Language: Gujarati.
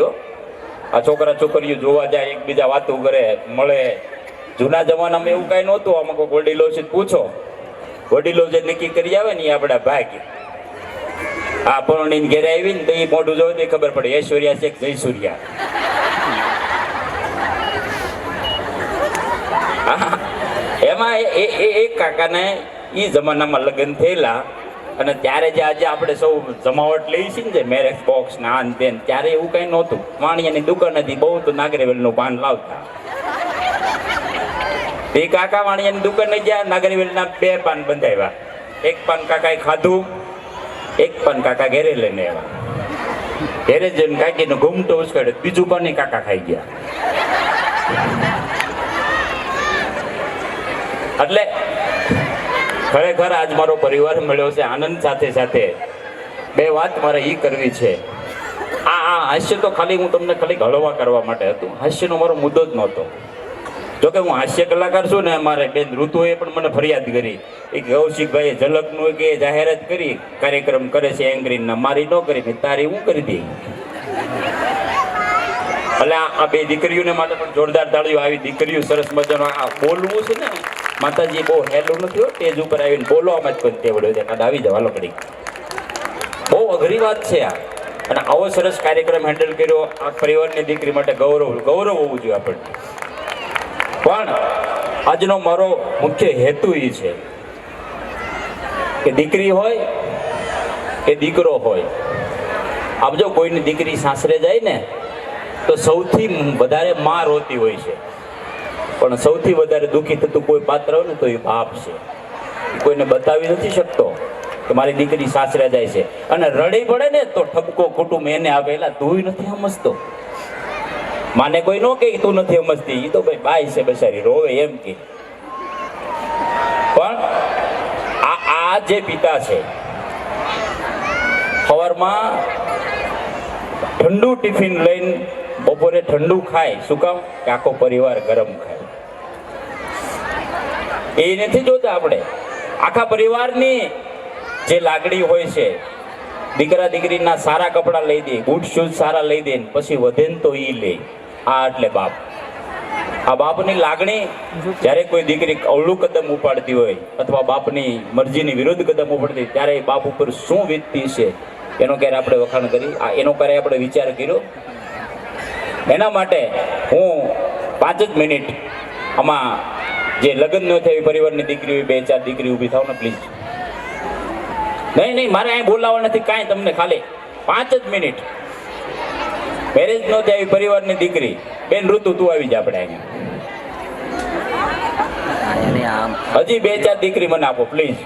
આ છોકરા છોકરીઓ જોવા જાય, એકબીજા વાતો કરે, મળે. જૂના જમાનામાં એવું કઈ નહોતું. આમાં કોઈ વડીલો છે પૂછો, વડીલો જે નક્કી કરી આવે ને એ આપણા ભાગ્ય. આ પરણીને ઘેરે આવી ને તો એ મોઢું જોવે તો ખબર પડે ઐશ્વર્યા છે કે જયસૂર્યા. એમાં એક કાકાને એ જમાનામાં લગ્ન થયેલા, અને ત્યારે જે આજે આપણે સૌ જમાવટ લઈએ છીએ ને, જે મેરેજ બોક્સ ને આન તેન, ત્યારે એવું કઈ નહોતું. વાણિયાની દુકાન હતી, બહુ તો નાગરેવેલનું પાન લાવતા. એ કાકા વાણિયાની દુકાને ગયા, નાગરેવેલના 2 પાન બંધાવ્યા. એક પાન કાકાએ ખાધું, એક પાન કાકા ઘેરે લઈને આવ્યા. ઘેરે જઈને કાકીને ઘૂમટો ઉચકાડ્યો, બીજું પાન કાકા ખાઈ ગયા. એટલે ખરેખર આજ મારો પરિવાર મળ્યો છે આનંદ સાથે સાથે. 2 વાત મારે એ કરવી છે. આ હાસ્ય તો ખાલી હું તમને ખાલી હળવા કરવા માટે હતું. હાસ્યનો મારો મુદ્દો જ નહોતો. જોકે હું હાસ્ય કલાકાર છું ને, મારે બેન ઋતુએ પણ મને ફરિયાદ કરી એ કૌશિકભાઈએ ઝલકનું કે જાહેરાત કરી, કાર્યક્રમ કરે છે એંગ્રીનના, મારી ન કરી, તારી હું કરી દઈ. એટલે આ 2 દીકરીઓને માટે પણ જોરદાર તાળીઓ. આવી દીકરીઓ સરસ મજાનો આ બોલવું છે ને, માતાજી બહુ હેલું નથી હો. સ્ટેજ ઉપર આવીને બોલવામાં જ કોઈ તેવડ્યો છે, કાદ આવી જવા લકડી. બહુ અઘરી વાત છે આ. અને આવો સરસ કાર્યક્રમ હેન્ડલ કર્યો. આ પરિવારની દીકરી માટે ગૌરવ હોવું જોઈએ આપણને. પણ આજનો મારો મુખ્ય હેતુ એ છે કે દીકરી હોય કે દીકરો હોય, આપ જો કોઈની દીકરી સાસરે જાય ને તો સૌથી વધારે માં રોતી હોય છે, પણ સૌથી વધારે દુઃખી થતું કોઈ પાત્ર હોય ને તો એ બાપ છે. કોઈને બતાવી નથી શકતો કે મારી દીકરી સાસરે જાય છે, અને રડી પડે ને તો ઠપકો કુટુંબ એને આવેલા, તું નથી સમજતો. માને કોઈ નો કે તું નથી સમજતી, એ તો ભાઈ બાઈ છે બસારી, રોવે એમ કે. પણ આ જે પિતા છે, સવારમાં ઠંડુ ટિફિન લઈને બપોરે ઠંડુ ખાય. શું કામ? કે આખો પરિવાર ગરમ ખાય. એ નથી જોતા આપણે. આખા પરિવારની જે લાગણી હોય છે, દીકરા દીકરીના સારા કપડાં લઈ દે, બૂટ શૂઝ સારા લઈ દે, પછી વધે ને તો ઈ લે. આ એટલે બાપ. આ બાપની લાગણી. જ્યારે કોઈ દીકરી અવળું કદમ ઉપાડતી હોય અથવા બાપની મરજીની વિરુદ્ધ કદમ ઉપાડતી, ત્યારે બાપ ઉપર શું વીતતી છે એનો ક્યારે આપણે વખાણ કરી, એનો ક્યારે આપણે વિચાર કર્યો? એના માટે હું 5 જ મિનિટ આમાં જે લગ્ન ન થાય પરિવારની દીકરી 2-4 દીકરી ઊભી થાવ ને પ્લીઝ. નહીં, મારે અહીં બોલાવવા નથી કાંઈ તમને, ખાલી 5 જ મિનિટ. મેરેજ ન થાય પરિવારની દીકરી, બેન ઋતુ તું આવી જા. આપણે અહીંયા હજી 2-4 દીકરી મને આપો પ્લીઝ.